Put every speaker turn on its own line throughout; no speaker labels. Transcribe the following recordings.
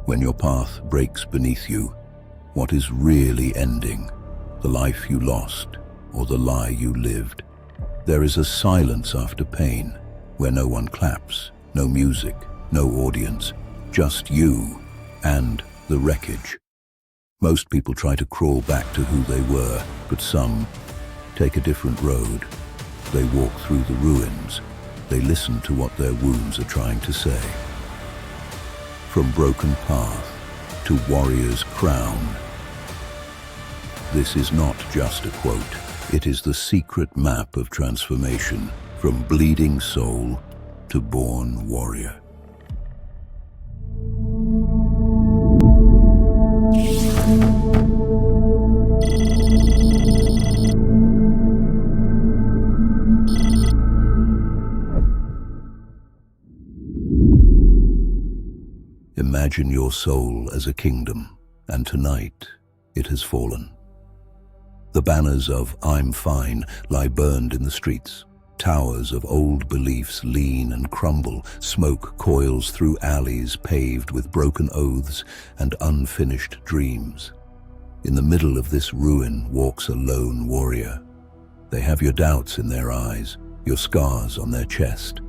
When your path breaks beneath you, what is really ending? The life you lost or the lie you lived? There is a silence after pain, where no one claps, no music, no audience, just you and the wreckage. Most people try to crawl back to who they were, but some take a different road. They walk through the ruins. They listen to what their wounds are trying to say. From broken path to warrior's crown. This is not just a quote. It is the secret map of transformation, from bleeding soul to born warrior. Imagine your soul as a kingdom, and tonight it has fallen. The banners of "I'm fine" lie burned in the streets. Towers of old beliefs lean and crumble. Smoke coils through alleys paved with broken oaths and unfinished dreams. In the middle of this ruin walks a lone warrior. They have your doubts in their eyes, your scars on their chest.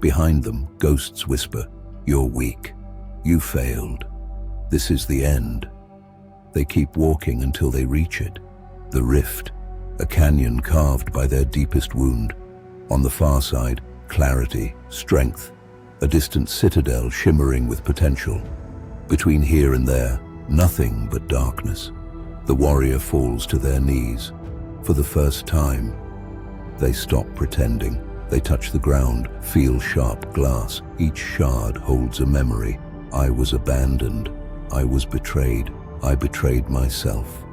Behind them, ghosts whisper, "You're weak. You failed. This is the end." They keep walking until they reach it. The rift, a canyon carved by their deepest wound. On the far side, clarity, strength, a distant citadel shimmering with potential. Between here and there, nothing but darkness. The warrior falls to their knees. For the first time, they stop pretending. They touch the ground, feel sharp glass. Each shard holds a memory. I was abandoned. I was betrayed. I betrayed myself.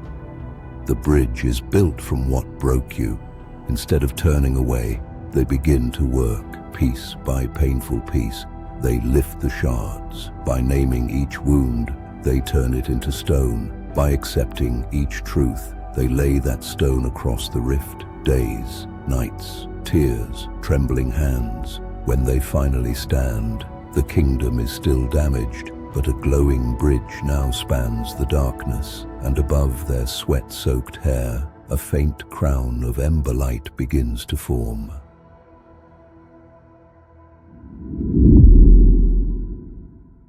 The bridge is built from what broke you. Instead of turning away, they begin to work, piece by painful piece. They lift the shards. By naming each wound, they turn it into stone. By accepting each truth, they lay that stone across the rift. Days, nights, tears, trembling hands. When they finally stand, the kingdom is still damaged, but a glowing bridge now spans the darkness, and above their sweat-soaked hair, a faint crown of ember light begins to form.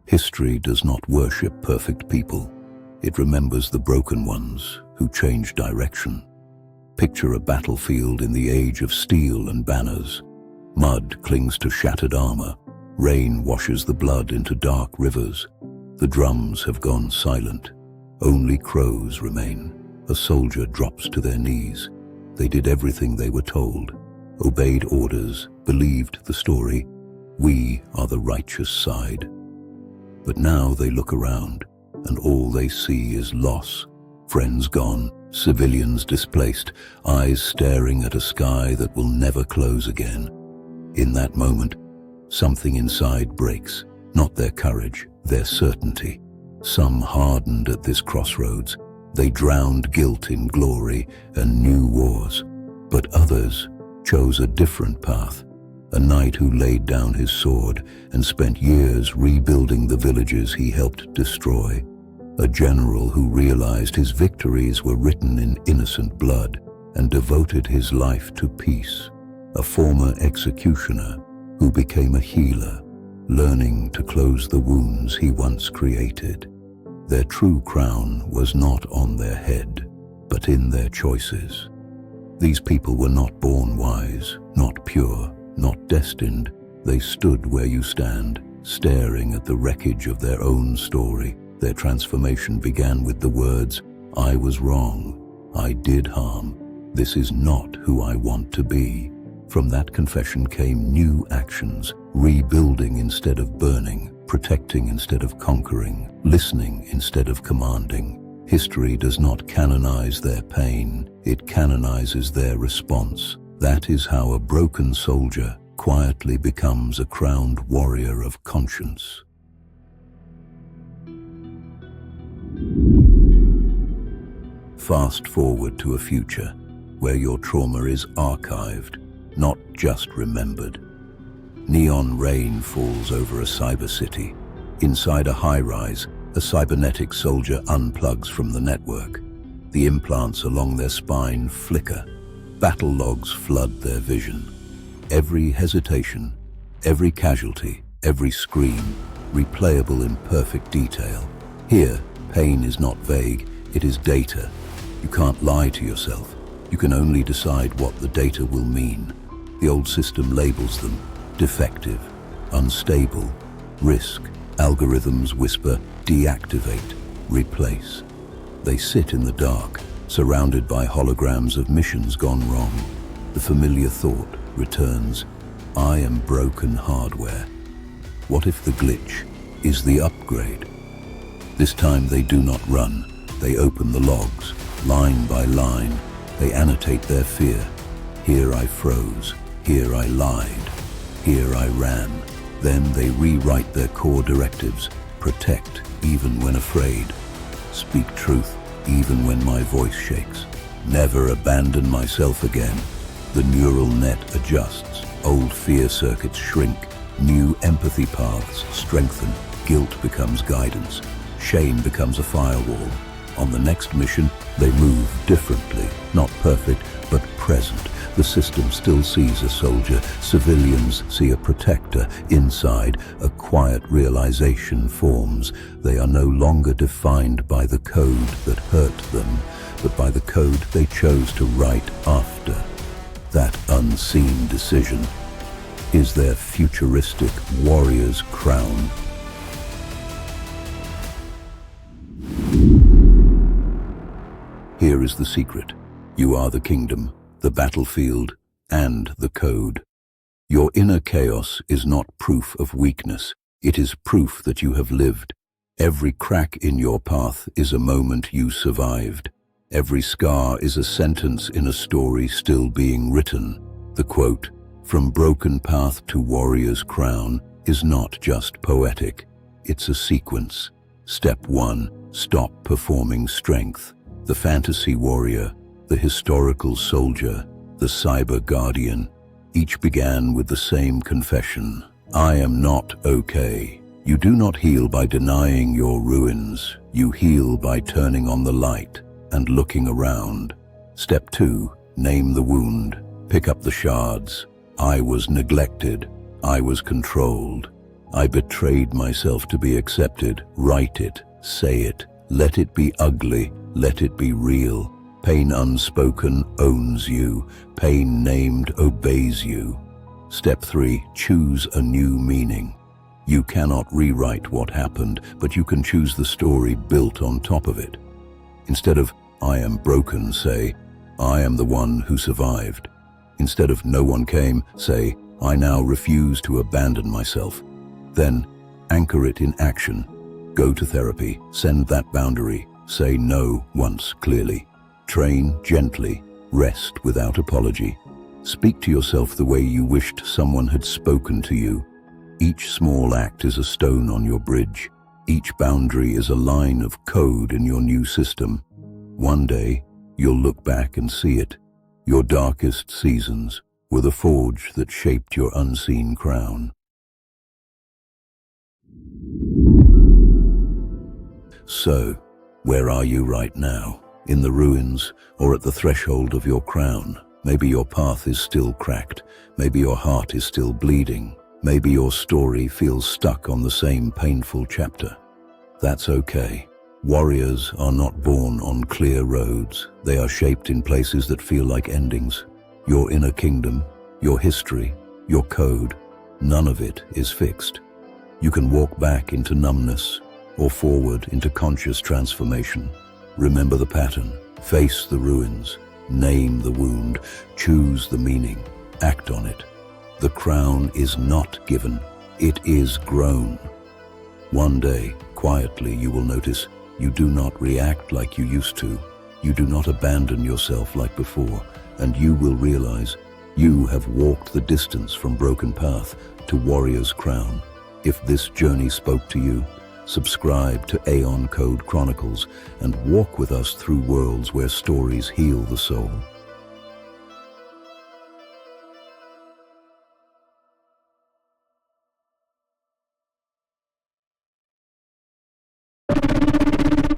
History does not worship perfect people. It remembers the broken ones who changed direction. Picture a battlefield in the age of steel and banners. Mud clings to shattered armor. Rain washes the blood into dark rivers. The drums have gone silent. Only crows remain. A soldier drops to their knees. They did everything they were told, obeyed orders, believed the story. We are the righteous side. But now they look around, and all they see is loss. Friends gone, civilians displaced, eyes staring at a sky that will never close again. In that moment, something inside breaks, not their courage, their certainty. Some hardened at this crossroads. They drowned guilt in glory and new wars. But others chose a different path. A knight who laid down his sword and spent years rebuilding the villages he helped destroy. A general who realized his victories were written in innocent blood and devoted his life to peace. A former executioner who became a healer, learning to close the wounds he once created. Their true crown was not on their head, but in their choices. These people were not born wise, not pure, not destined. They stood where you stand, staring at the wreckage of their own story. Their transformation began with the words, "I was wrong. I did harm. This is not who I want to be." From that confession came new actions, rebuilding instead of burning, protecting instead of conquering, listening instead of commanding. History does not canonize their pain, it canonizes their response. That is how a broken soldier quietly becomes a crowned warrior of conscience. Fast forward to a future where your trauma is archived, not just remembered. Neon rain falls over a cyber city. Inside a high-rise, A cybernetic soldier unplugs from the network. The implants along their spine flicker. Battle logs flood their vision. Every hesitation, every casualty, every scream, replayable in perfect detail. Here, pain is not vague, it is data. You can't lie to yourself. You can only decide what the data will mean. The old system labels them defective, unstable, risk. Algorithms whisper, deactivate, replace. They sit in the dark, surrounded by holograms of missions gone wrong. The familiar thought returns, I am broken hardware. What if the glitch is the upgrade? This time they do not run. They open the logs, line by line. They annotate their fear. Here I froze. Here I lied. Here I ran. Then they rewrite their core directives. Protect, even when afraid. Speak truth, even when my voice shakes. Never abandon myself again. The neural net adjusts. Old fear circuits shrink. New empathy paths strengthen. Guilt becomes guidance. Shame becomes a firewall. On the next mission, they move differently. Not perfect, but present. The system still sees a soldier. Civilians see a protector. Inside, a quiet realization forms. They are no longer defined by the code that hurt them, but by the code they chose to write after. That unseen decision is their futuristic warrior's crown. Here is the secret. You are the kingdom, the battlefield, and the code. Your inner chaos is not proof of weakness. It is proof that you have lived. Every crack in your path is a moment you survived. Every scar is a sentence in a story still being written. The quote, "From broken path to warrior's crown," is not just poetic. It's a sequence. Step 1, stop performing strength. The fantasy warrior, the historical soldier, the cyber guardian, each began with the same confession. I am not okay. You do not heal by denying your ruins. You heal by turning on the light and looking around. Step 2, name the wound. Pick up the shards. I was neglected. I was controlled. I betrayed myself to be accepted. Write it. Say it. Let it be ugly. Let it be real. Pain unspoken owns you. Pain named obeys you. Step 3, choose a new meaning. You cannot rewrite what happened, but you can choose the story built on top of it. Instead of, I am broken, say, I am the one who survived. Instead of, no one came, say, I now refuse to abandon myself. Then, anchor it in action. Go to therapy, send that boundary, say no once clearly. Train gently, rest without apology. Speak to yourself the way you wished someone had spoken to you. Each small act is a stone on your bridge. Each boundary is a line of code in your new system. One day, you'll look back and see it. Your darkest seasons were the forge that shaped your unseen crown. So, where are you right now? In the ruins, or at the threshold of your crown? Maybe your path is still cracked. Maybe your heart is still bleeding. Maybe your story feels stuck on the same painful chapter. That's okay. Warriors are not born on clear roads. They are shaped in places that feel like endings. Your inner kingdom, your history, your code, none of it is fixed. You can walk back into numbness or forward into conscious transformation. Remember the pattern, face the ruins, name the wound, choose the meaning, act on it. The crown is not given, it is grown. One day, quietly, you will notice you do not react like you used to. You do not abandon yourself like before, and you will realize you have walked the distance from broken path to warrior's crown. If this journey spoke to you, subscribe to Aeon Code Chronicles and walk with us through worlds where stories heal the soul.